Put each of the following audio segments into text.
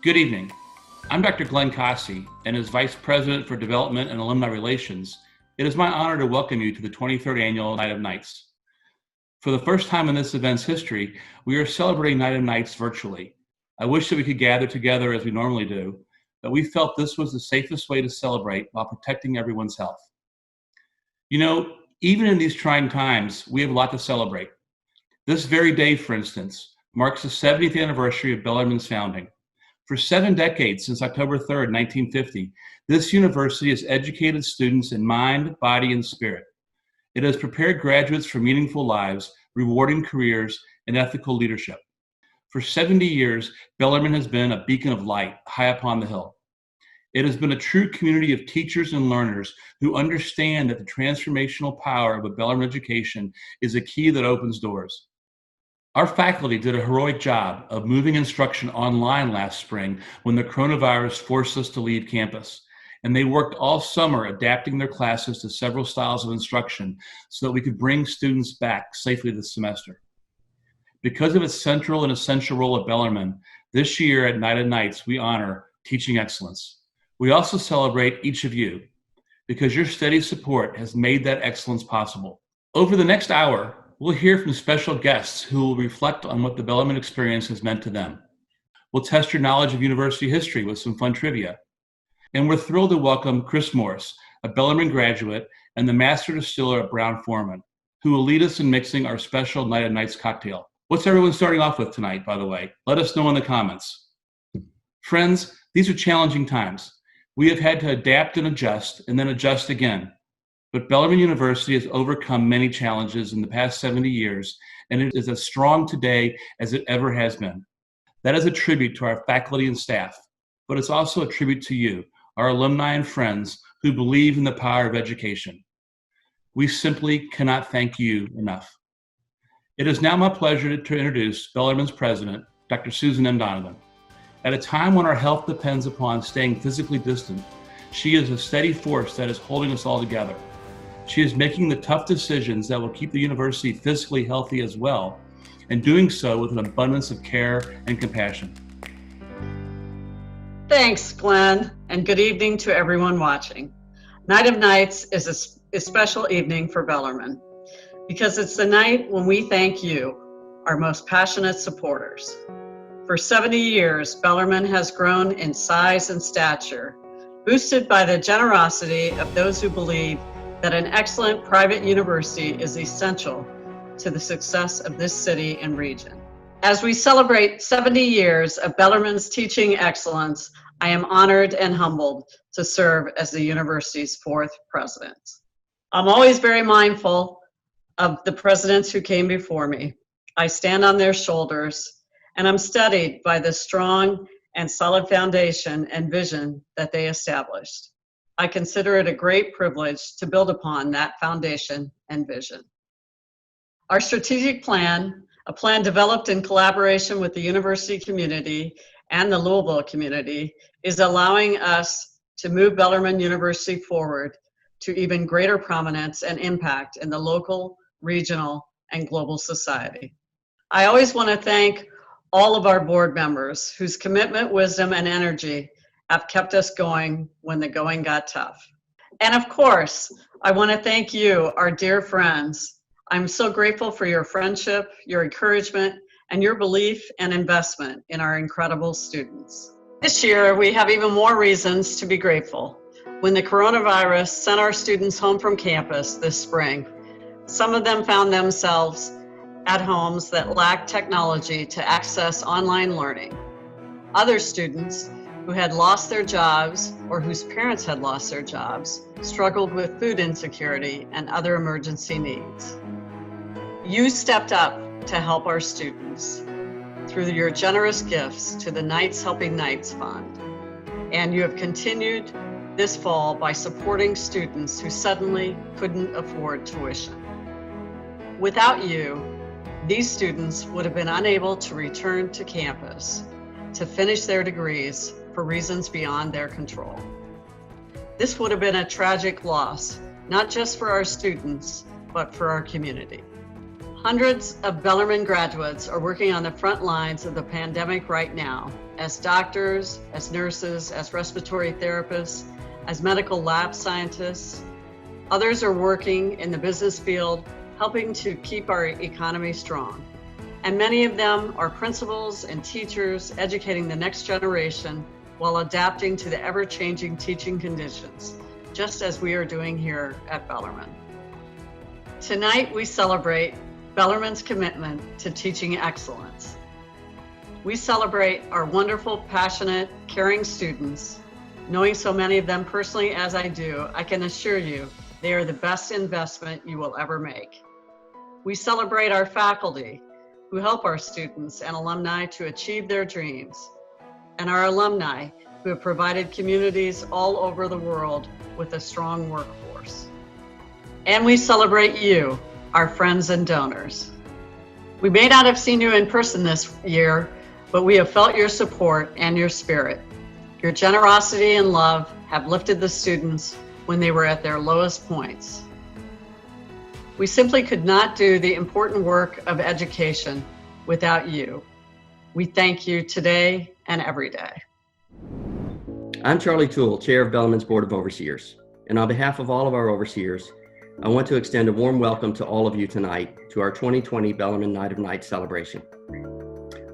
Good evening. I'm Dr. Glenn Cossey, and as Vice President for Development and Alumni Relations, it is my honor to welcome you to the 23rd Annual Night of Nights. For the first time in this event's history, we are celebrating Night of Nights virtually. I wish that we could gather together as we normally do, but we felt this was the safest way to celebrate while protecting everyone's health. You know, even in these trying times, we have a lot to celebrate. This very day, for instance, marks the 70th anniversary of Bellarmine's founding. For 7 decades, since October 3rd, 1950, this university has educated students in mind, body, and spirit. It has prepared graduates for meaningful lives, rewarding careers, and ethical leadership. For 70 years, Bellarmine has been a beacon of light high upon the hill. It has been a true community of teachers and learners who understand that the transformational power of a Bellarmine education is a key that opens doors. Our faculty did a heroic job of moving instruction online last spring when the coronavirus forced us to leave campus. And they worked all summer adapting their classes to several styles of instruction so that we could bring students back safely this semester. Because of its central and essential role at Bellarmine, this year at Night of Nights, we honor teaching excellence. We also celebrate each of you because your steady support has made that excellence possible. Over the next hour, we'll hear from special guests who will reflect on what the Bellarmine experience has meant to them. We'll test your knowledge of university history with some fun trivia. And we're thrilled to welcome Chris Morse, a Bellarmine graduate and the master distiller at Brown-Forman, who will lead us in mixing our special Night of Nights cocktail. What's everyone starting off with tonight, by the way? Let us know in the comments. Friends, these are challenging times. We have had to adapt and adjust, and then adjust again. But Bellarmine University has overcome many challenges in the past 70 years, and it is as strong today as it ever has been. That is a tribute to our faculty and staff, but it's also a tribute to you, our alumni and friends who believe in the power of education. We simply cannot thank you enough. It is now my pleasure to introduce Bellarmine's president, Dr. Susan M. Donovan. At a time when our health depends upon staying physically distant, she is a steady force that is holding us all together. She is making the tough decisions that will keep the university physically healthy as well, and doing so with an abundance of care and compassion. Thanks, Glenn, and good evening to everyone watching. Night of Nights is a special evening for Bellarmine because it's the night when we thank you, our most passionate supporters. For 70 years, Bellarmine has grown in size and stature, boosted by the generosity of those who believe that an excellent private university is essential to the success of this city and region. As we celebrate 70 years of Bellarmine's teaching excellence, I am honored and humbled to serve as the university's 4th president. I'm always very mindful of the presidents who came before me. I stand on their shoulders, and I'm studied by the strong and solid foundation and vision that they established. I consider it a great privilege to build upon that foundation and vision. Our strategic plan, a plan developed in collaboration with the university community and the Louisville community, is allowing us to move Bellarmine University forward to even greater prominence and impact in the local, regional, and global society. I always want to thank all of our board members whose commitment, wisdom, and energy have kept us going when the going got tough. And of course, I want to thank you, our dear friends. I'm so grateful for your friendship, your encouragement, and your belief and investment in our incredible students. This year, we have even more reasons to be grateful. When the coronavirus sent our students home from campus this spring, some of them found themselves at homes that lacked technology to access online learning. Other students who had lost their jobs or whose parents had lost their jobs struggled with food insecurity and other emergency needs. You stepped up to help our students through your generous gifts to the Knights Helping Knights Fund, and you have continued this fall by supporting students who suddenly couldn't afford tuition. Without you, these students would have been unable to return to campus to finish their degrees for reasons beyond their control. This would have been a tragic loss, not just for our students, but for our community. Hundreds of Bellarmine graduates are working on the front lines of the pandemic right now, as doctors, as nurses, as respiratory therapists, as medical lab scientists. Others are working in the business field, helping to keep our economy strong. And many of them are principals and teachers educating the next generation while adapting to the ever-changing teaching conditions, just as we are doing here at Bellarmine. Tonight, we celebrate Bellarmine's commitment to teaching excellence. We celebrate our wonderful, passionate, caring students. Knowing so many of them personally as I do, I can assure you they are the best investment you will ever make. We celebrate our faculty who help our students and alumni to achieve their dreams, and our alumni who have provided communities all over the world with a strong workforce. And we celebrate you, our friends and donors. We may not have seen you in person this year, but we have felt your support and your spirit. Your generosity and love have lifted the students when they were at their lowest points. We simply could not do the important work of education without you. We thank you today and every day. I'm Charlie Toole, Chair of Bellarmine's Board of Overseers. And on behalf of all of our overseers, I want to extend a warm welcome to all of you tonight to our 2020 Bellarmine Night of Nights celebration.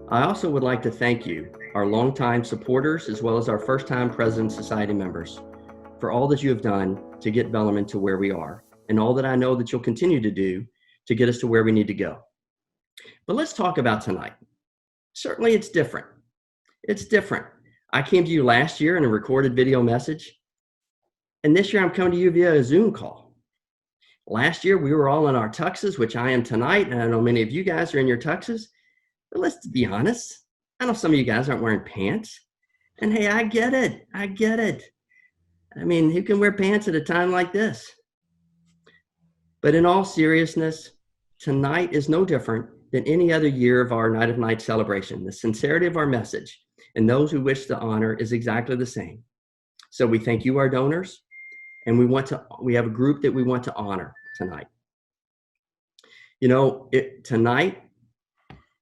I also would like to thank you, our longtime supporters, as well as our first-time President Society members, for all that you have done to get Bellarmine to where we are, and all that I know that you'll continue to do to get us to where we need to go. But let's talk about tonight. Certainly it's different. It's different. I came to you last year in a recorded video message, and this year I'm coming to you via a Zoom call. Last year we were all in our tuxes, which I am tonight, and I know many of you guys are in your tuxes. But let's be honest, I know some of you guys aren't wearing pants. And hey, I get it. I get it. I mean, who can wear pants at a time like this? But in all seriousness, tonight is no different than any other year of our Night of Nights celebration. The sincerity of our message and those who wish to honor is exactly the same. So we thank you, our donors, and we have a group that we want to honor tonight. You know,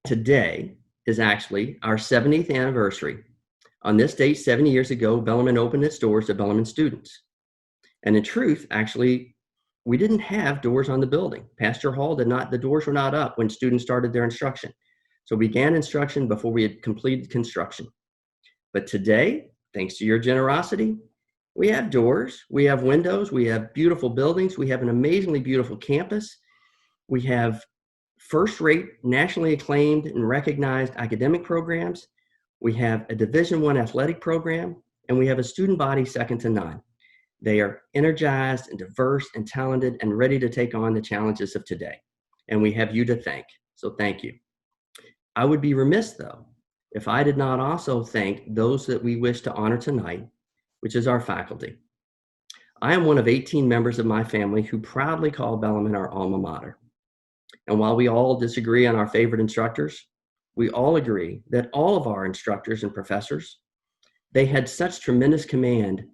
today is actually our 70th anniversary. On this date, 70 years ago, Bellarmine opened its doors to Bellarmine students. And in truth, actually, we didn't have doors on the building. Pastor Hall the doors were not up when students started their instruction. So we began instruction before we had completed construction. But today, thanks to your generosity, we have doors, we have windows, we have beautiful buildings, we have an amazingly beautiful campus. We have first-rate, nationally acclaimed and recognized academic programs. We have a Division I athletic program, and we have a student body second to none. They are energized and diverse and talented and ready to take on the challenges of today. And we have you to thank, so thank you. I would be remiss, though, if I did not also thank those that we wish to honor tonight, which is our faculty. I am one of 18 members of my family who proudly call Bellarmine our alma mater. And while we all disagree on our favorite instructors, we all agree that all of our instructors and professors, they had such tremendous command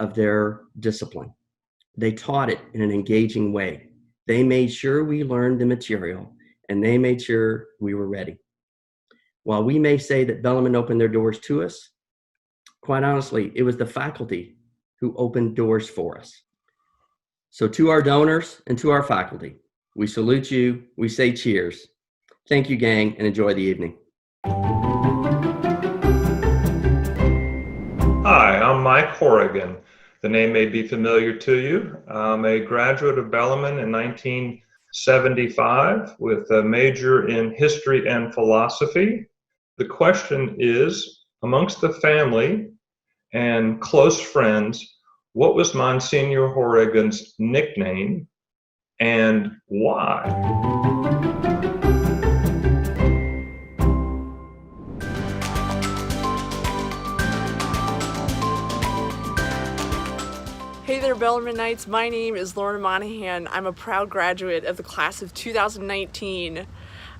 of their discipline. They taught it in an engaging way. They made sure we learned the material, and they made sure we were ready. While we may say that Bellarmine opened their doors to us, quite honestly, it was the faculty who opened doors for us. So to our donors and to our faculty, we salute you, we say cheers. Thank you, gang, and enjoy the evening. Hi, I'm Mike Horrigan. The name may be familiar to you. I'm a graduate of Bellarmine in 1975 with a major in history and philosophy. The question is, amongst the family and close friends, what was Monsignor Horrigan's nickname and why? Hey there, Bellarmine Knights. My name is Lauren Monahan. I'm a proud graduate of the class of 2019.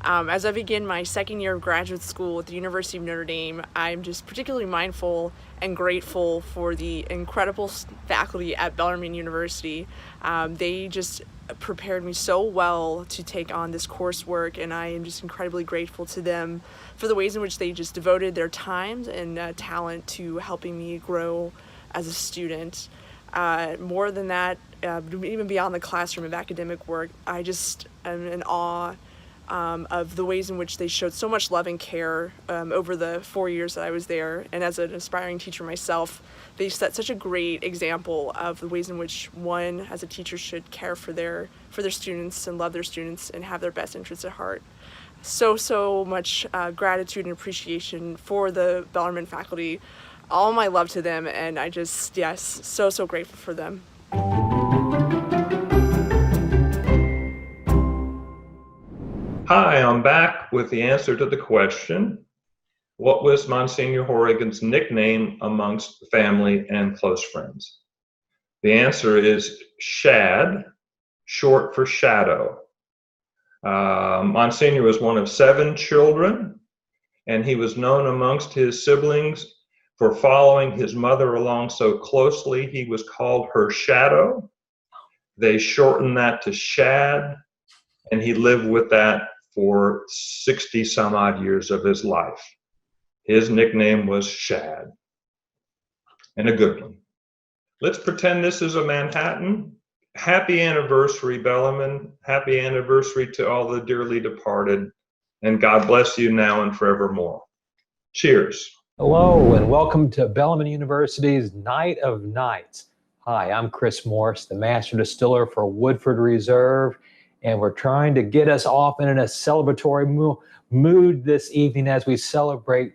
As I begin my second year of graduate school at the University of Notre Dame, I'm just particularly mindful and grateful for the incredible faculty at Bellarmine University. They just prepared me so well to take on this coursework, and I am just incredibly grateful to them for the ways in which they just devoted their time and talent to helping me grow as a student. More than that, even beyond the classroom of academic work, I just am in awe of the ways in which they showed so much love and care over the 4 years that I was there. And as an aspiring teacher myself, they set such a great example of the ways in which one, as a teacher, should care for their students and love their students and have their best interests at heart. So much gratitude and appreciation for the Bellarmine faculty. All my love to them, and I just, yes, so grateful for them. Hi, I'm back with the answer to the question, what was Monsignor Horrigan's nickname amongst family and close friends? The answer is Shad, short for shadow. Monsignor was one of 7 children, and he was known amongst his siblings for following his mother along so closely. He was called her shadow. They shortened that to Shad, and he lived with that for 60 some odd years of his life. His nickname was Shad, and a good one. Let's pretend this is a Manhattan. Happy anniversary, Bellarmine. Happy anniversary to all the dearly departed, and God bless you now and forevermore. Cheers. Hello, and welcome to Bellarmine University's Night of Nights. Hi, I'm Chris Morse, the Master Distiller for Woodford Reserve, and we're trying to get us off in a celebratory mood this evening as we celebrate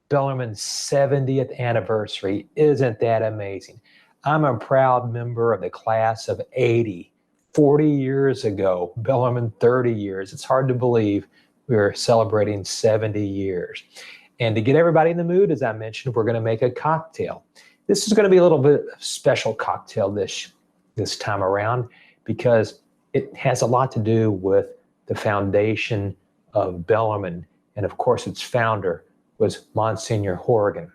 Bellarmine's 70th anniversary. Isn't that amazing? I'm a proud member of the class of 80. 40 years ago, Bellarmine 30 years. It's hard to believe we are celebrating 70 years. And to get everybody in the mood, as I mentioned, we're going to make a cocktail. This is going to be a little bit of a special cocktail this time around because it has a lot to do with the foundation of Bellarmine. And of course, its founder was Monsignor Horrigan.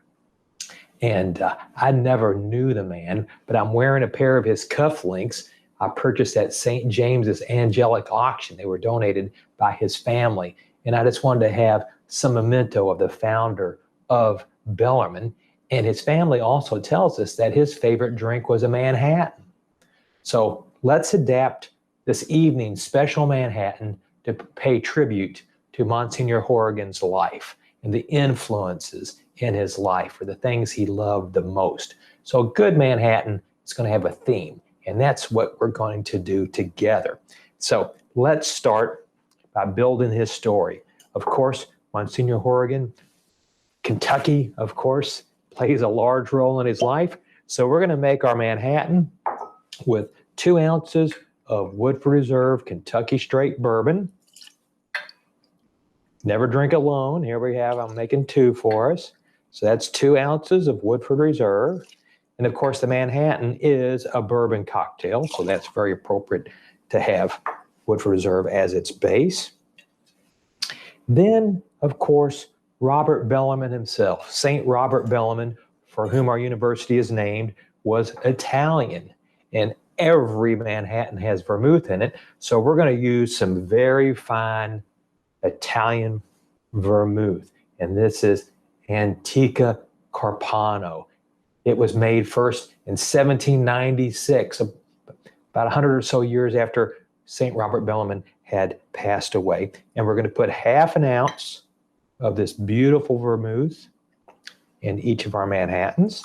And I never knew the man, but I'm wearing a pair of his cufflinks I purchased at St. James's Angelic Auction. They were donated by his family. And I just wanted to have some memento of the founder of Bellarmine. And his family also tells us that his favorite drink was a Manhattan. So let's adapt this evening's special Manhattan to pay tribute to Monsignor Horrigan's life and the influences in his life or the things he loved the most. So a good Manhattan is going to have a theme, and that's what we're going to do together. So let's start by building his story. Of course, Monsignor Horrigan, Kentucky, of course, plays a large role in his life. So we're going to make our Manhattan with 2 ounces of Woodford Reserve Kentucky Straight Bourbon. Never drink alone. Here we have, I'm making 2 for us. So that's 2 ounces of Woodford Reserve. And of course, the Manhattan is a bourbon cocktail, so that's very appropriate to have Woodford Reserve as its base. Then, of course, Robert Bellarmine himself, St. Robert Bellarmine, for whom our university is named, was Italian. And every Manhattan has vermouth in it. So we're going to use some very fine Italian vermouth. And this is Antica Carpano. It was made first in 1796, about 100 or so years after St. Robert Bellarmine had passed away. And we're going to put half an ounce of this beautiful vermouth in each of our Manhattans.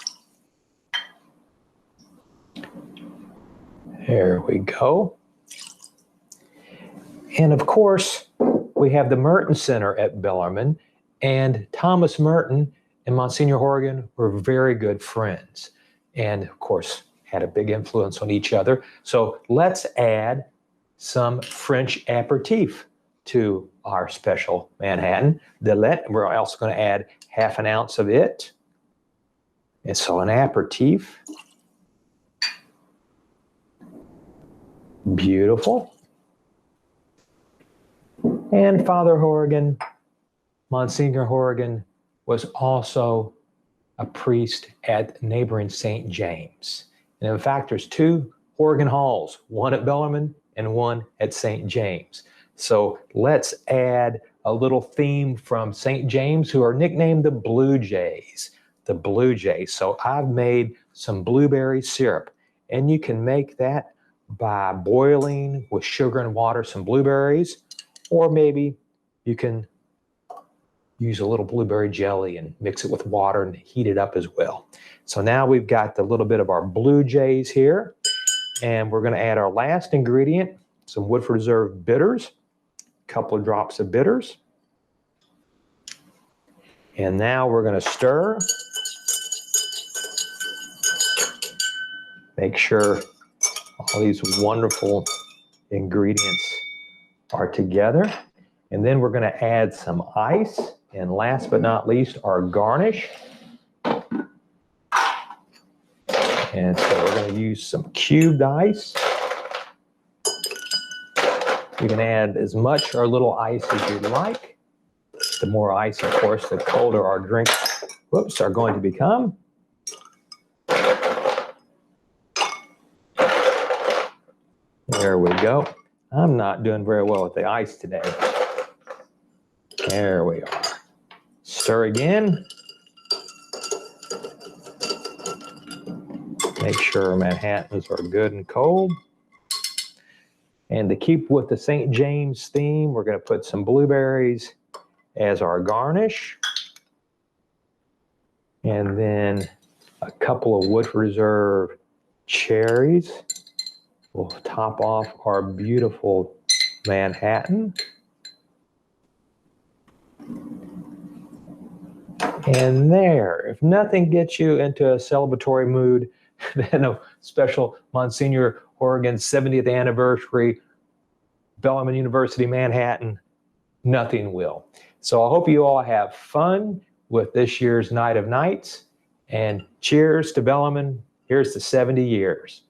There we go. And of course, we have the Merton Center at Bellarmine, and Thomas Merton and Monsignor Horrigan were very good friends and, of course, had a big influence on each other. So let's add some French aperitif to our special Manhattan. We're also going to add half an ounce of it. And so an aperitif. Beautiful. And Father Horrigan, Monsignor Horrigan, was also a priest at neighboring St. James. And in fact, there's two Horrigan Halls, one at Bellarmine and one at St. James. So let's add a little theme from St. James, who are nicknamed the Blue Jays. The Blue Jays. So I've made some blueberry syrup, and you can make that by boiling with sugar and water some blueberries, or maybe you can use a little blueberry jelly and mix it with water and heat it up as well. So now we've got the little bit of our Blue Jays here, and we're going to add our last ingredient, some Woodford Reserve bitters, a couple of drops of bitters. And now we're going to stir. Make sure all these wonderful ingredients are together. And then we're going to add some ice. And last but not least, our garnish. And so we're going to use some cubed ice. You can add as much or little ice as you like. The more ice, of course, the colder our drinks, are going to become. There we go. I'm not doing very well with the ice today. There we are. Stir again. Make sure Manhattans are good and cold. And to keep with the St. James theme, we're going to put some blueberries as our garnish. And then a couple of Woodford Reserve cherries. We'll top off our beautiful Manhattan. And there, if nothing gets you into a celebratory mood, then a special Monsignor Horrigan's 70th anniversary, Bellarmine University, Manhattan, nothing will. So I hope you all have fun with this year's Night of Nights, and cheers to Bellarmine. Here's to 70 years.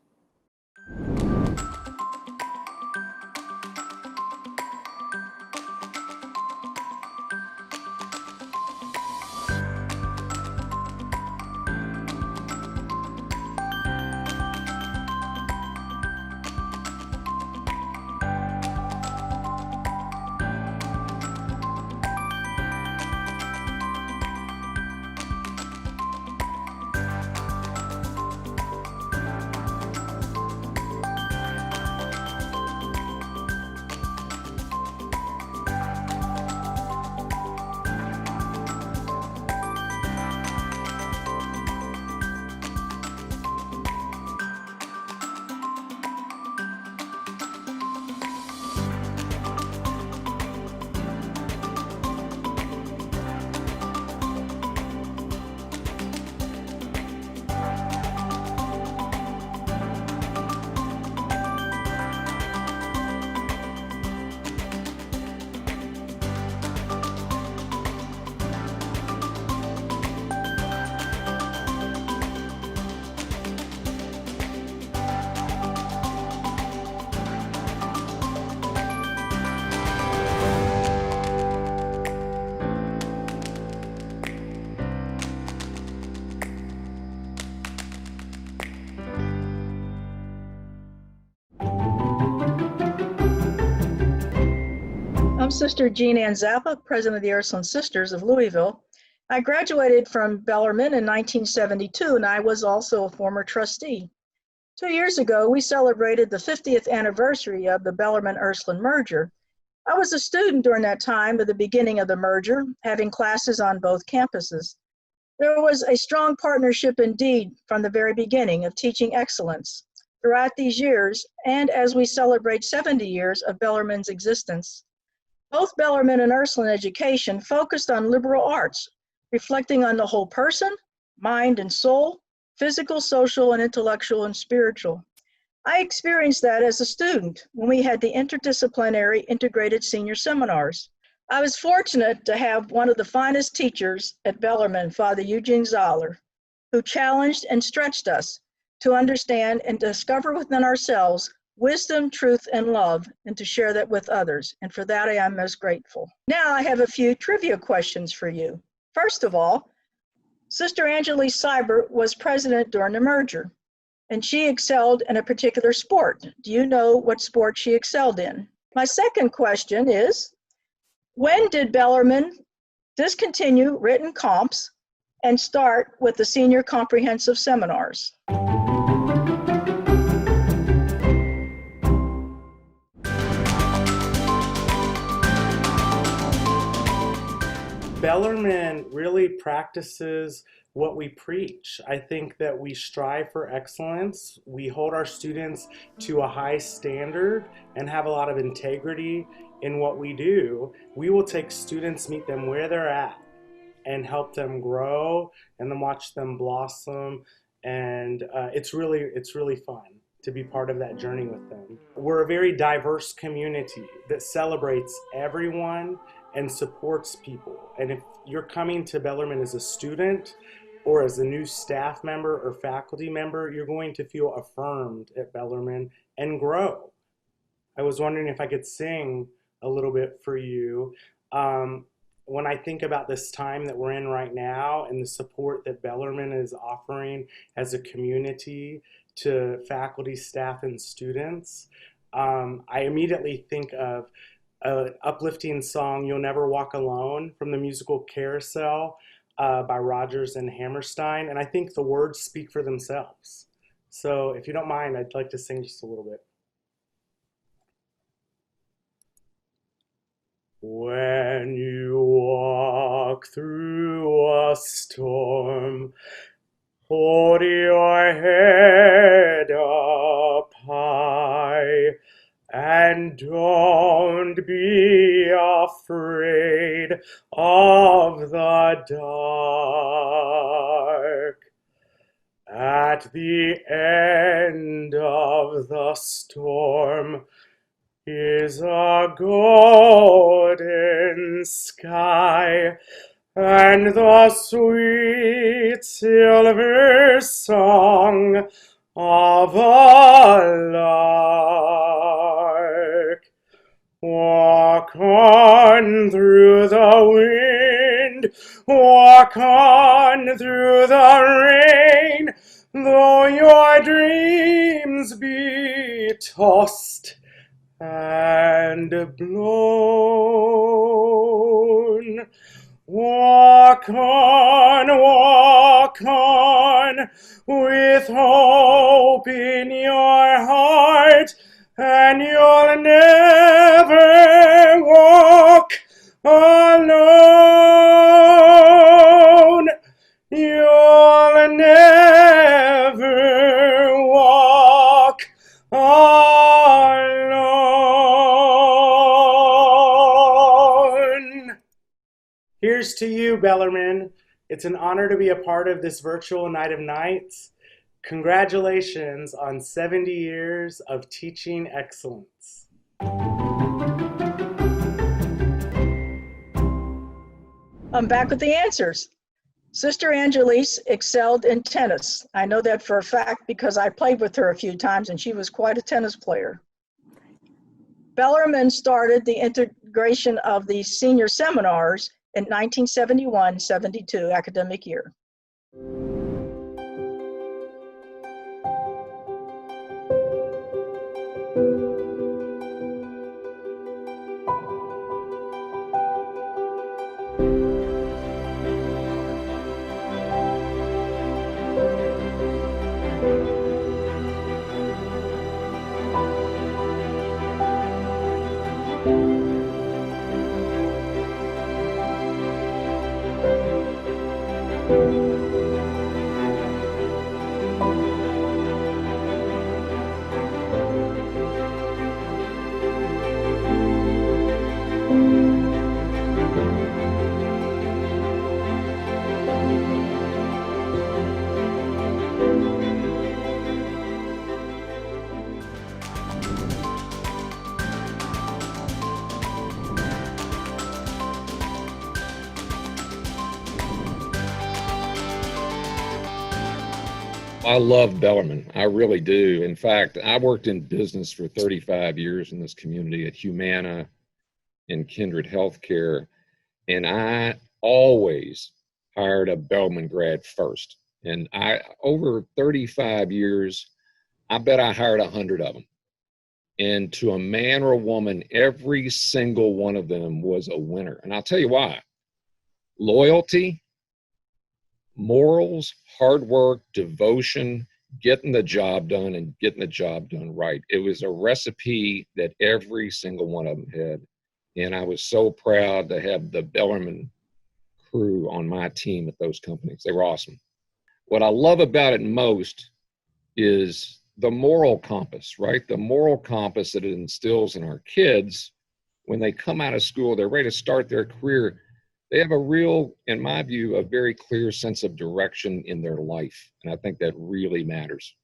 I'm Sister Jean Ann Zappa, president of the Ursuline Sisters of Louisville. I graduated from Bellarmine in 1972, and I was also a former trustee. 2 years ago, we celebrated the 50th anniversary of the Bellarmine-Ursuline merger. I was a student during that time of the beginning of the merger, having classes on both campuses. There was a strong partnership indeed from the very beginning of teaching excellence. Throughout these years, and as we celebrate 70 years of Bellarmine's existence, both Bellarmine and Ursuline education focused on liberal arts, reflecting on the whole person, mind and soul, physical, social, and intellectual and spiritual. I experienced that as a student when we had the interdisciplinary integrated senior seminars. I was fortunate to have one of the finest teachers at Bellarmine, Father Eugene Zoller, who challenged and stretched us to understand and discover within ourselves wisdom, truth, and love, and to share that with others. And for that, I am most grateful. Now I have a few trivia questions for you. First of all, Sister Angelie Seibert was president during the merger, and she excelled in a particular sport. Do you know what sport she excelled in? My second question is, when did Bellarmine discontinue written comps and start with the senior comprehensive seminars? Bellarmine really practices what we preach. I think that we strive for excellence. We hold our students to a high standard and have a lot of integrity in what we do. We will take students, meet them where they're at, and help them grow and then watch them blossom. And it's really fun to be part of that journey with them. We're a very diverse community that celebrates everyone and supports people. And if you're coming to Bellarmine as a student or as a new staff member or faculty member, you're going to feel affirmed at Bellarmine and grow. I was wondering if I could sing a little bit for you. When I think about this time that we're in right now and the support that Bellarmine is offering as a community to faculty, staff, and students, I immediately think of an uplifting song, You'll Never Walk Alone, from the musical Carousel by Rodgers and Hammerstein. And I think the words speak for themselves. So if you don't mind, I'd like to sing just a little bit. When you walk through a storm, hold your head up high, and don't be afraid of the dark. At the end of the storm is a golden sky, and the sweet silver song of a lark. Walk on through the wind, walk on through the rain, though your dreams be tossed and blown. Walk on, with hope in your heart, and you'll never walk alone. You'll never walk alone. Here's to you, Bellarmine. It's an honor to be a part of this virtual Night of Nights. Congratulations on 70 years of teaching excellence. I'm back with the answers. Sister Angelise excelled in tennis. I know that for a fact because I played with her a few times and she was quite a tennis player. Bellarmine started the integration of the senior seminars in 1971-72 academic year. I love Bellarmine. I really do. In fact, I worked in business for 35 years in this community at Humana and Kindred Healthcare, and I always hired a Bellman grad first. And over 35 years, I bet I hired 100 of them. And to a man or a woman, every single one of them was a winner. And I'll tell you why. Loyalty, morals, hard work, devotion, getting the job done and getting the job done right. It was a recipe that every single one of them had. And I was so proud to have the Bellarmine crew on my team at those companies. They were awesome. What I love about it most is the moral compass, right? The moral compass that it instills in our kids when they come out of school, they're ready to start their career. They have a real, in my view, a very clear sense of direction in their life. And I think that really matters.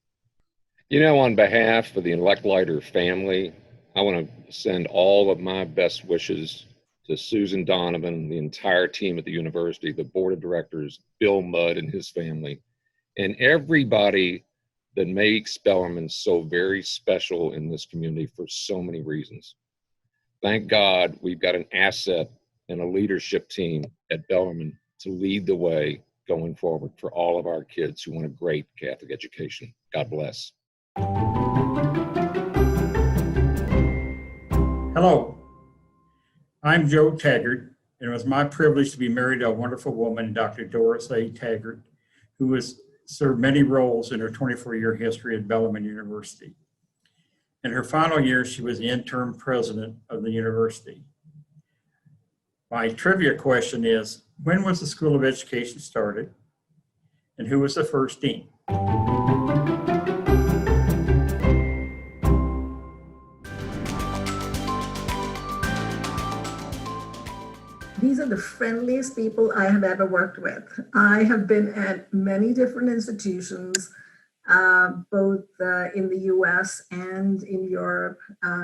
You know, on behalf of the Electlighter family, I want to send all of my best wishes to Susan Donovan, the entire team at the university, the board of directors, Bill Mudd and his family, and everybody that makes Bellarmine so very special in this community for so many reasons. Thank God we've got an asset and a leadership team at Bellarmine to lead the way going forward for all of our kids who want a great Catholic education. God bless. Hello, I'm Joe Taggart, and it was my privilege to be married to a wonderful woman, Dr. Doris A. Taggart, who has served many roles in her 24-year history at Bellarmine University. In her final year, she was the interim president of the university. My trivia question is, when was the School of Education started, and who was the first dean? These are the friendliest people I have ever worked with. I have been at many different institutions, both in the US and in Europe.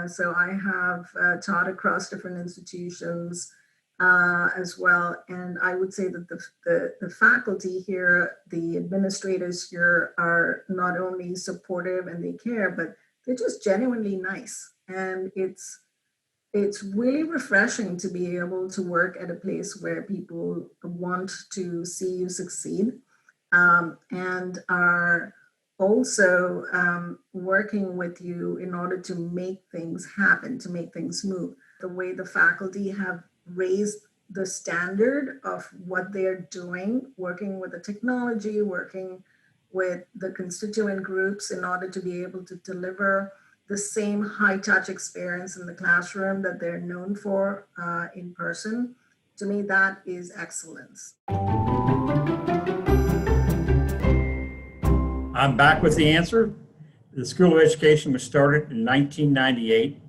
So I have taught across different institutions as well. And I would say that the faculty here, the administrators here are not only supportive and they care, but they're just genuinely nice. And it's really refreshing to be able to work at a place where people want to see you succeed and are also working with you in order to make things happen, to make things move. The way the faculty have raised the standard of what they're doing, working with the technology, working with the constituent groups in order to be able to deliver the same high-touch experience in the classroom that they're known for in person. To me, that is excellence. I'm back with the answer. The School of Education was started in 1998,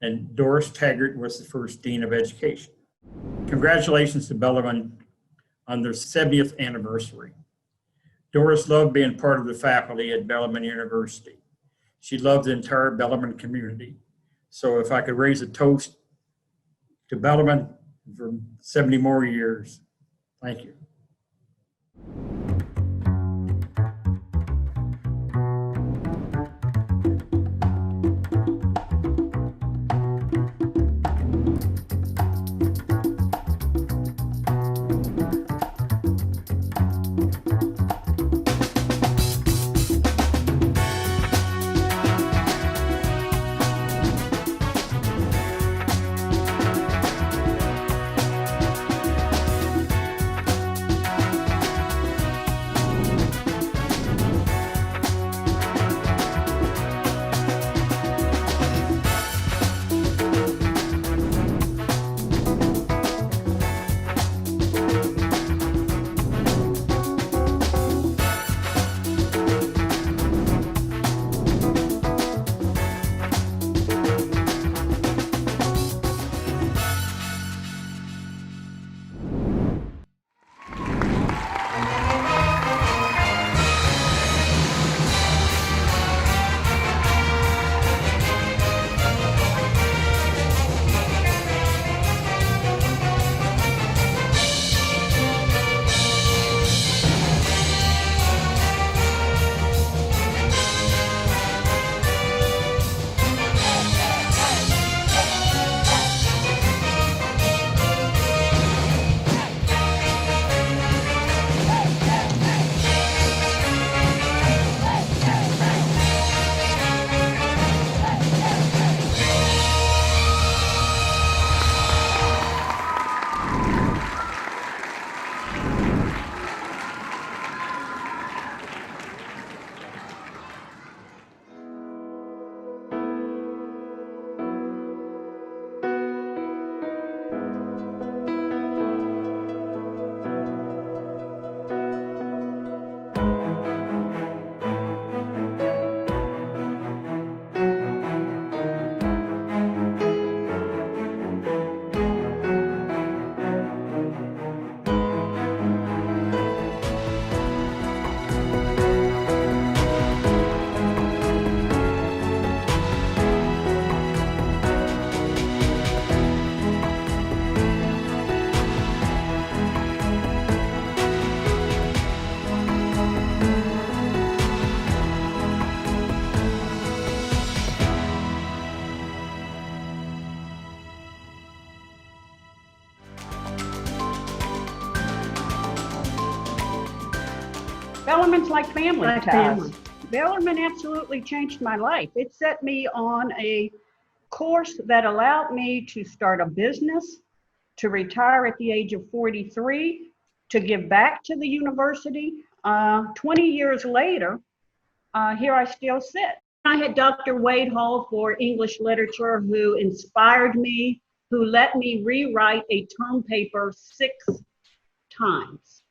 and Doris Taggart was the first Dean of Education. Congratulations to Bellarmine on their 70th anniversary. Doris loved being part of the faculty at Bellarmine University. She loved the entire Bellarmine community. So if I could raise a toast to Bellarmine for 70 more years, thank you. Bellarmine's like family Like to family. us. Bellarmine absolutely changed my life. It set me on a course that allowed me to start a business, to retire at the age of 43, to give back to the university. 20 years later, here I still sit. I had Dr. Wade Hall for English literature, who inspired me, who let me rewrite a term paper 6 times.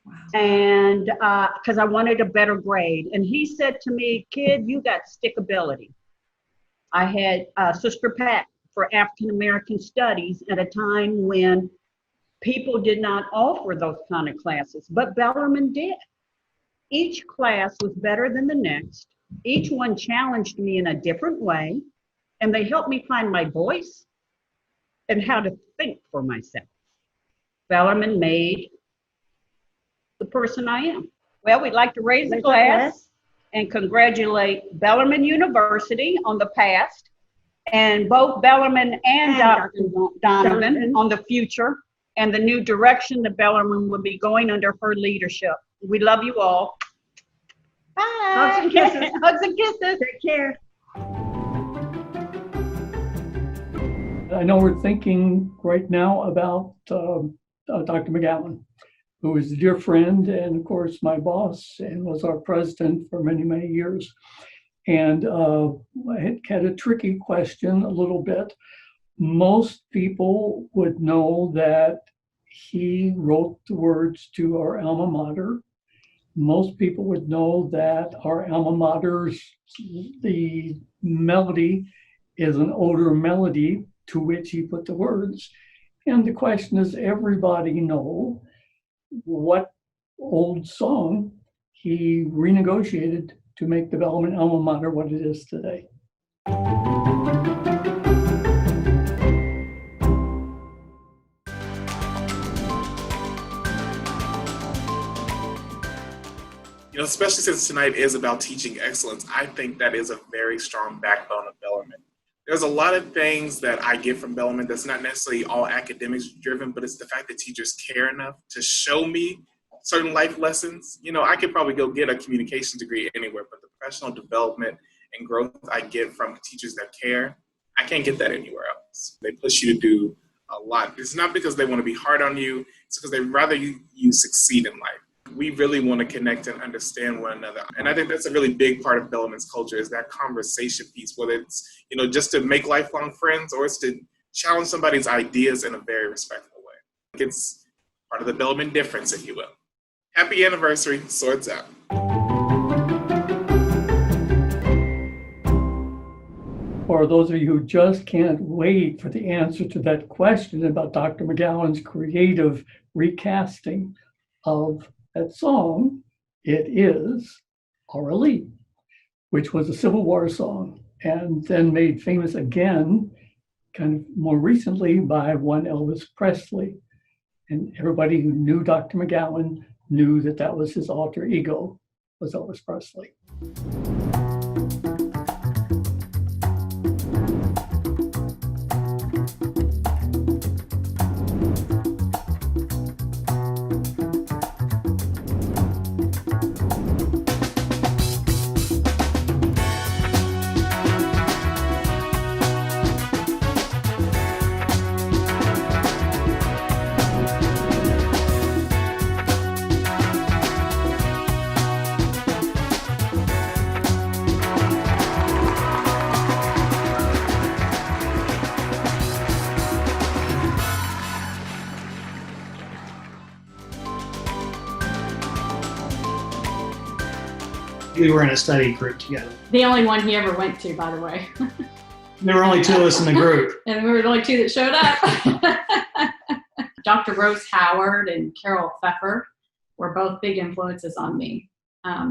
Wow. And because I wanted a better grade. And he said to me, kid, you got stickability. I had Sister Pat for African American Studies at a time when people did not offer those kind of classes, but Bellarmine did. Each class was better than the next. Each one challenged me in a different way, and they helped me find my voice and how to think for myself. Bellarmine made the person I am. Well, we'd like to raise the glass and congratulate Bellarmine University on the past, and both Bellarmine and Dr. Donovan on the future, and the new direction that Bellarmine will be going under her leadership. We love you all. Bye. Hugs and kisses. Hugs and kisses. Take care. I know we're thinking right now about Dr. McGowan, who is a dear friend and, of course, my boss and was our president for many, many years. And I had a tricky question a little bit. Most people would know that he wrote the words to our alma mater. Most people would know that our alma mater's, the melody is an older melody to which he put the words. And the question is, everybody know what old song he renegotiated to make the Bellarmine alma mater what it is today. You know, especially since tonight is about teaching excellence, I think that is a very strong backbone of Bellarmine. There's a lot of things that I get from Bellarmine that's not necessarily all academics driven, but it's the fact that teachers care enough to show me certain life lessons. You know, I could probably go get a communications degree anywhere, but the professional development and growth I get from teachers that care, I can't get that anywhere else. They push you to do a lot. It's not because they want to be hard on you, it's because they'd rather you succeed in life. We really want to connect and understand one another. And I think that's a really big part of Bellarmine's culture, is that conversation piece, whether it's, you know, just to make lifelong friends or it's to challenge somebody's ideas in a very respectful way. It's part of the Bellarmine difference, if you will. Happy anniversary, Swords out. For those of you who just can't wait for the answer to that question about Dr. McGowan's creative recasting of that song, it is Aurelie, which was a Civil War song and then made famous again, kind of more recently, by one Elvis Presley. And everybody who knew Dr. McGowan knew that that was his alter ego, was Elvis Presley. We were in a study group together. The only one he ever went to, by the way. There were only 2 of us in the group. And we were the only 2 that showed up. Dr. Rose Howard and Carol Pfeffer were both big influences on me.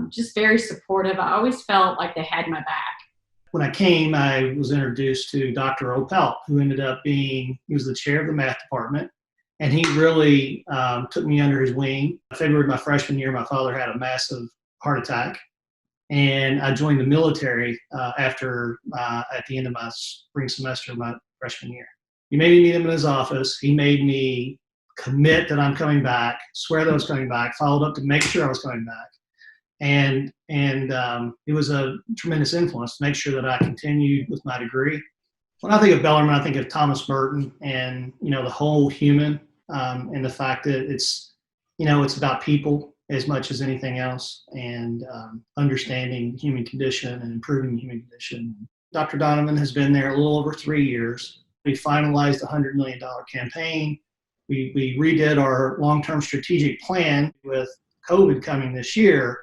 Just very supportive. I always felt like they had my back. When I came, I was introduced to Dr. Opelt, who ended up being, he was the chair of the math department. And he really took me under his wing. In February of my freshman year, my father had a massive heart attack. And I joined the military at the end of my spring semester of my freshman year. He made me meet him in his office. He made me commit that I'm coming back, swear that I was coming back, followed up to make sure I was coming back. It was a tremendous influence to make sure that I continued with my degree. When I think of Bellarmine, I think of Thomas Merton and, the whole human, and the fact that it's about people as much as anything else, and understanding the human condition and improving the human condition. Dr. Donovan has been there a little over 3 years. We finalized a $100 million campaign. We redid our long-term strategic plan with COVID coming this year.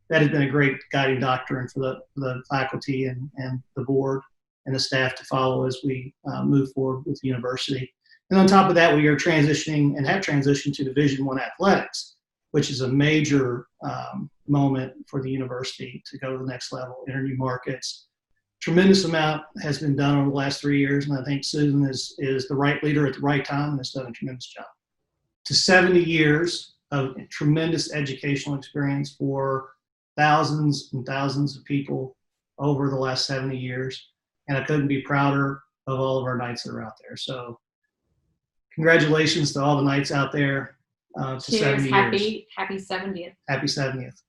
That has been a great guiding doctrine for the faculty and the board and the staff to follow as we move forward with the university. And on top of that, we are transitioning and have transitioned to Division I athletics, which is a major moment for the university to go to the next level, enter new markets. Tremendous amount has been done over the last 3 years, and I think Susan is the right leader at the right time and has done a tremendous job. To 70 years of tremendous educational experience for thousands and thousands of people over the last 70 years, and I couldn't be prouder of all of our Knights that are out there. So congratulations to all the Knights out there. To Cheers. 70 years. Happy 70th. Happy 70th.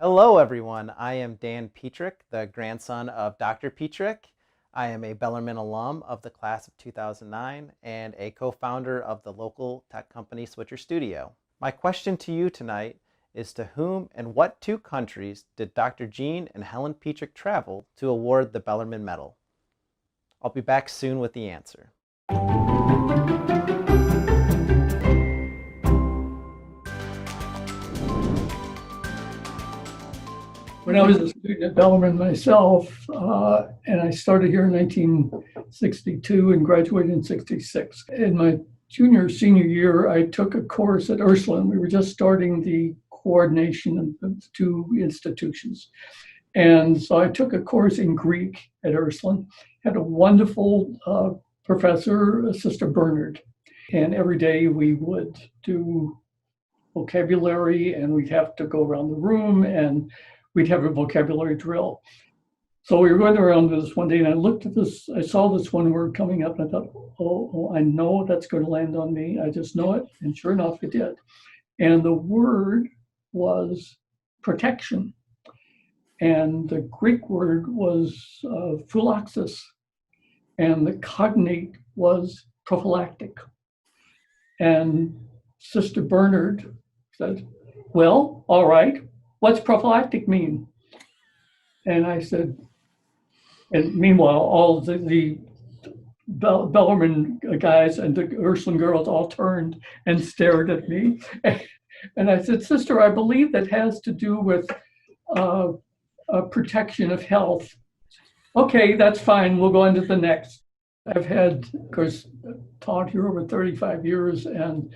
Hello everyone, I am Dan Petrick, the grandson of Dr. Petrick. I am a Bellarmine alum of the class of 2009 and a co-founder of the local tech company Switcher Studio. My question to you tonight is, to whom and what 2 countries did Dr. Jean and Helen Petrick travel to award the Bellarmine Medal? I'll be back soon with the answer. When I was a student at Bellarmine myself, and I started here in 1962 and graduated in 66. In my senior year, I took a course at Ursuline. We were just starting the coordination of the 2 institutions. And so I took a course in Greek at Ursuline, had a wonderful professor, Sister Bernard. And every day we would do vocabulary, and we'd have to go around the room, and we'd have a vocabulary drill. So we were going around this one day, and I looked at this, I saw this one word coming up, and I thought, oh, I know that's going to land on me. I just know it. And sure enough, it did. And the word was protection. And the Greek word was phylloxis. And the cognate was prophylactic. And Sister Bernard said, well, all right. What's prophylactic mean? And I said, and meanwhile, all the Bellarmine guys and the Ursuline girls all turned and stared at me. And I said, Sister, I believe that has to do with protection of health. Okay, that's fine. We'll go on to the next. I've had, of course, taught here over 35 years, and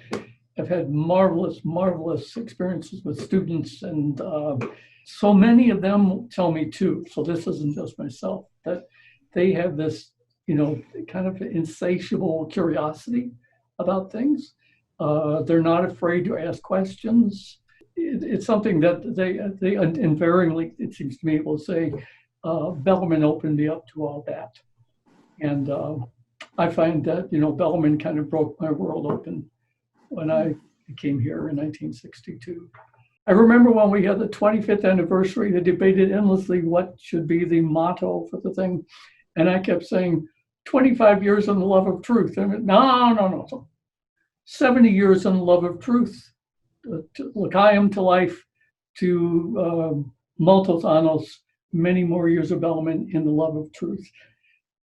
I've had marvelous, marvelous experiences with students, and so many of them tell me too, so this isn't just myself, that they have this, kind of insatiable curiosity about things. They're not afraid to ask questions. It's something that they invariably, it seems to me, will say, Bellarmine opened me up to all that. And I find that, Bellarmine kind of broke my world open when I I came here in 1962. I remember when we had the 25th anniversary, they debated endlessly what should be the motto for the thing. And I kept saying, 25 years in the love of truth. And no. 70 years in the love of truth. L'chaim to life, to multos annos, many more years of Bellarmine in the love of truth.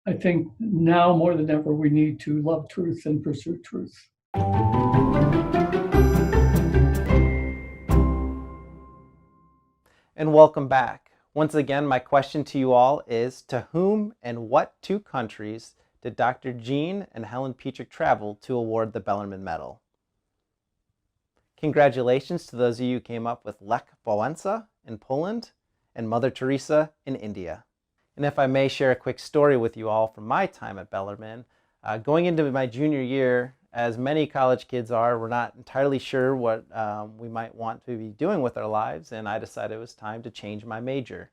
I think now more than ever, we need to love truth and pursue truth. And welcome back. Once again, my question to you all is, to whom and what two countries did Dr. Jean and Helen Petrick travel to award the Bellarmine Medal? Congratulations to those of you who came up with Lech Wałęsa in Poland and Mother Teresa in India. And if I may share a quick story with you all from my time at Bellarmine, going into my junior year, as many college kids are, we're not entirely sure what we might want to be doing with our lives, and I decided it was time to change my major.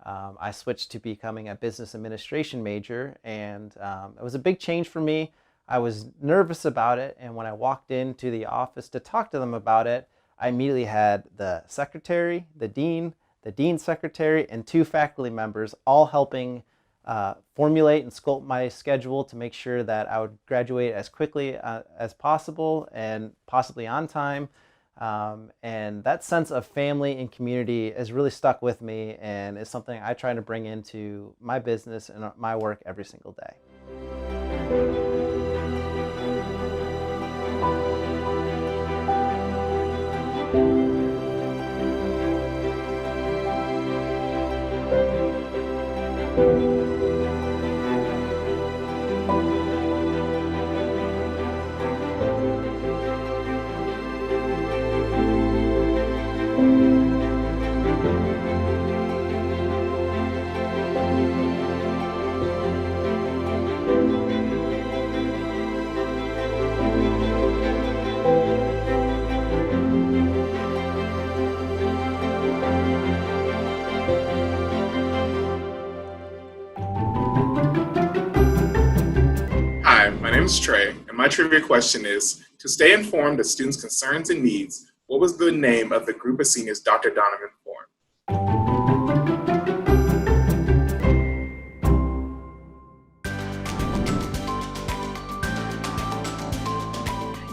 I switched to becoming a business administration major, and it was a big change for me. I was nervous about it, and when I walked into the office to talk to them about it, I immediately had the secretary, the dean's secretary, and two faculty members all helping formulate and sculpt my schedule to make sure that I would graduate as quickly as possible and possibly on time. And that sense of family and community has really stuck with me and is something I try to bring into my business and my work every single day. Hi, my name is Trey, and my trivia question is, to stay informed of students' concerns and needs, what was the name of the group of seniors Dr. Donovan formed?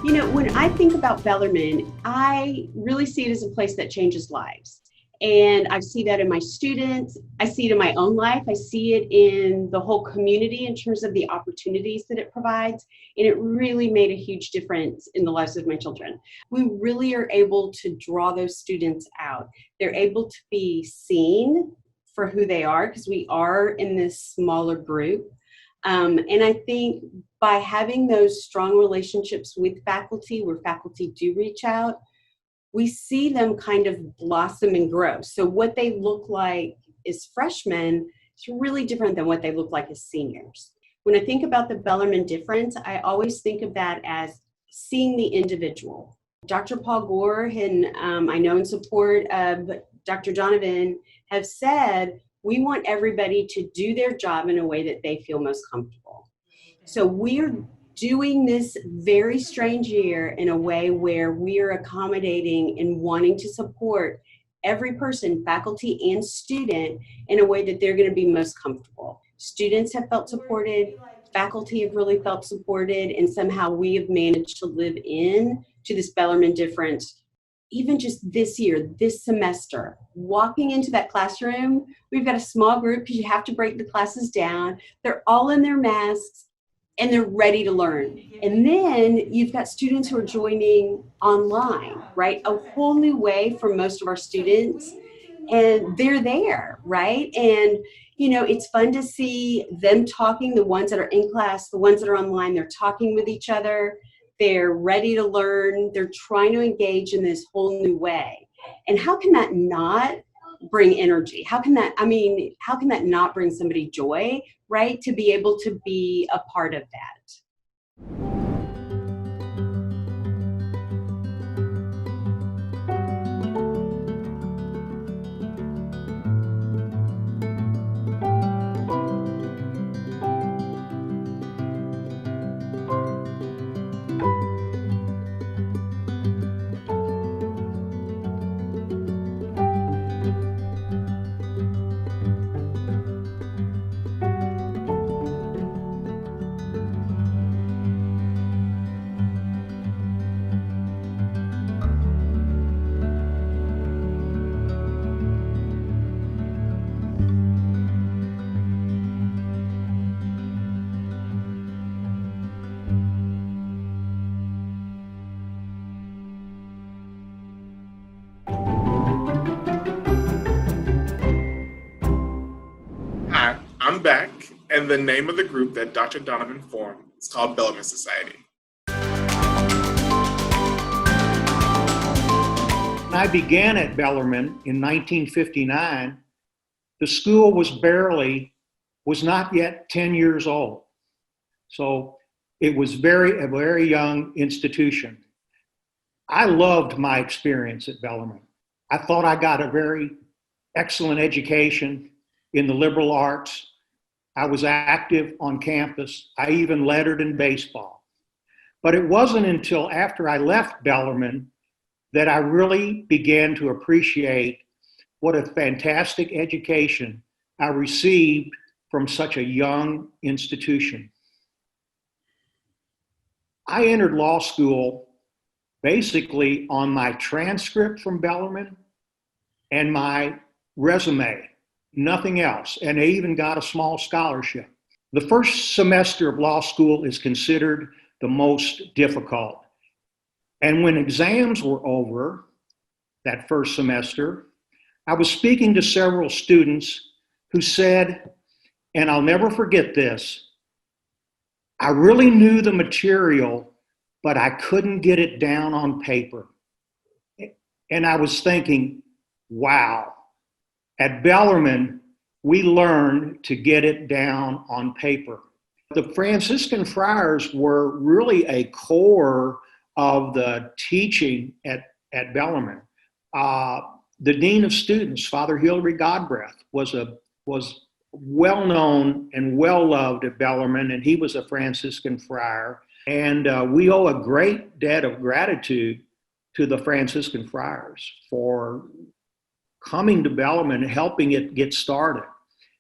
You know, when I think about Bellarmine, I really see it as a place that changes lives. And I see that in my students. I see it in my own life. I see it in the whole community in terms of the opportunities that it provides. And it really made a huge difference in the lives of my children. We really are able to draw those students out. They're able to be seen for who they are because we are in this smaller group. And I think by having those strong relationships with faculty, where faculty do reach out, we see them kind of blossom and grow. So what they look like as freshmen is really different than what they look like as seniors. When I think about the Bellarmine difference, I always think of that as seeing the individual. Dr. Paul Gore and I know in support of Dr. Donovan have said, we want everybody to do their job in a way that they feel most comfortable. So we're doing this very strange year in a way where we are accommodating and wanting to support every person, faculty and student, in a way that they're going to be most comfortable. Students have felt supported, faculty have really felt supported, and somehow we have managed to live in to this Bellarmine difference. Even just this year, this semester, walking into that classroom, we've got a small group because you have to break the classes down. They're all in their masks and they're ready to learn. And then you've got students who are joining online, right? A whole new way for most of our students. And they're there, right? And, you know, it's fun to see them talking, the ones that are in class, the ones that are online, they're talking with each other. They're ready to learn. They're trying to engage in this whole new way. And how can that not bring energy? How can that not bring somebody joy, right? To be able to be a part of that. back, and the name of the group that Dr. Donovan formed is called Bellarmine Society. When I began at Bellarmine in 1959, the school was not yet 10 years old. So it was a very young institution. I loved my experience at Bellarmine. I thought I got a very excellent education in the liberal arts. I was active on campus. I even lettered in baseball. But it wasn't until after I left Bellarmine that I really began to appreciate what a fantastic education I received from such a young institution. I entered law school basically on my transcript from Bellarmine and my resume, nothing else. And I even got a small scholarship. The first semester of law school is considered the most difficult. And when exams were over that first semester, I was speaking to several students who said, and I'll never forget this, I really knew the material, but I couldn't get it down on paper. And I was thinking, wow, at Bellarmine, we learned to get it down on paper. The Franciscan friars were really a core of the teaching at Bellarmine. The Dean of Students, Father Hilary Godbreath, was well-known and well-loved at Bellarmine, and he was a Franciscan friar. And we owe a great debt of gratitude to the Franciscan friars for coming to Bellarmine and helping it get started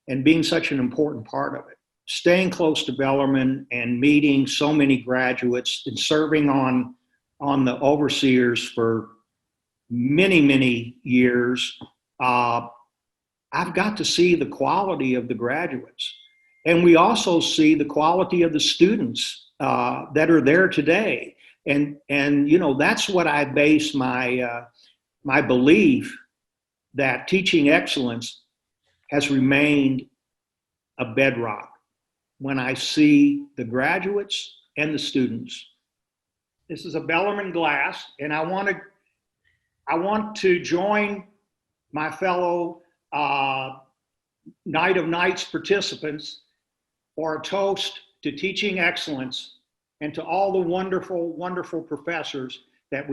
and being such an important part of it. Staying close to Bellarmine and meeting so many graduates and serving on the overseers for many years, I've got to see the quality of the graduates. And we also see the quality of the students that are there today. And you know, that's what I base my belief that teaching excellence has remained a bedrock when I see the graduates and the students. This is a Bellarmine glass, and I want to join my fellow Night of Nights participants for a toast to teaching excellence and to all the wonderful professors that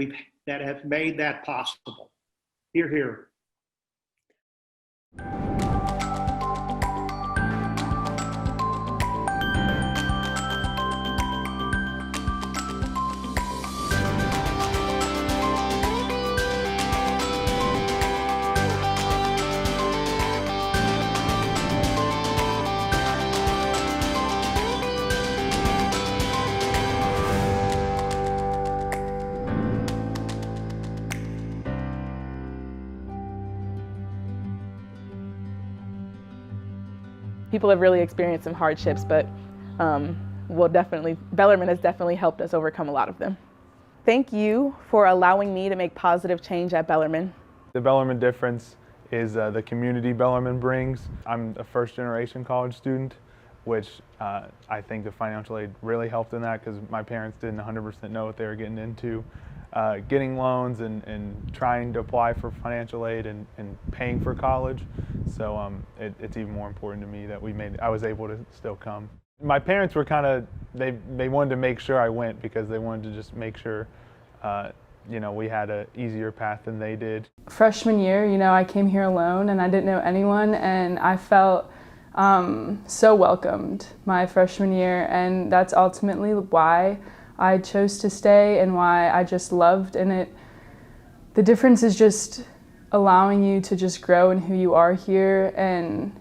have made that possible. Hear, hear. People have really experienced some hardships, but Bellarmine has definitely helped us overcome a lot of them. Thank you for allowing me to make positive change at Bellarmine. The Bellarmine difference is the community Bellarmine brings. I'm a first-generation college student, which I think the financial aid really helped in that because my parents didn't 100% know what they were getting into. Getting loans and trying to apply for financial aid and paying for college. So it's even more important to me that I was able to still come. My parents were they wanted to make sure I went because they wanted to just make sure we had an easier path than they did. Freshman year, I came here alone and I didn't know anyone, and I felt so welcomed my freshman year, and that's ultimately why I chose to stay and why I just loved. And the difference is just allowing you to just grow in who you are here and,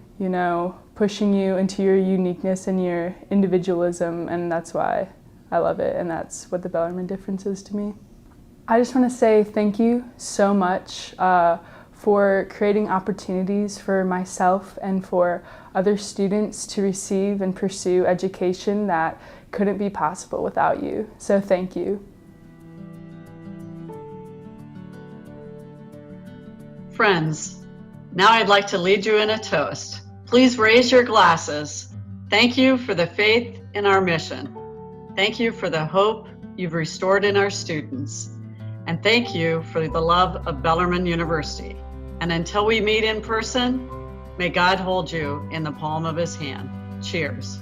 pushing you into your uniqueness and your individualism, and that's why I love it, and that's what the Bellarmine difference is to me. I just want to say thank you so much for creating opportunities for myself and for other students to receive and pursue education that couldn't be possible without you. So thank you. Friends, now I'd like to lead you in a toast. Please raise your glasses. Thank you for the faith in our mission. Thank you for the hope you've restored in our students. And thank you for the love of Bellarmine University. And until we meet in person, may God hold you in the palm of his hand. Cheers.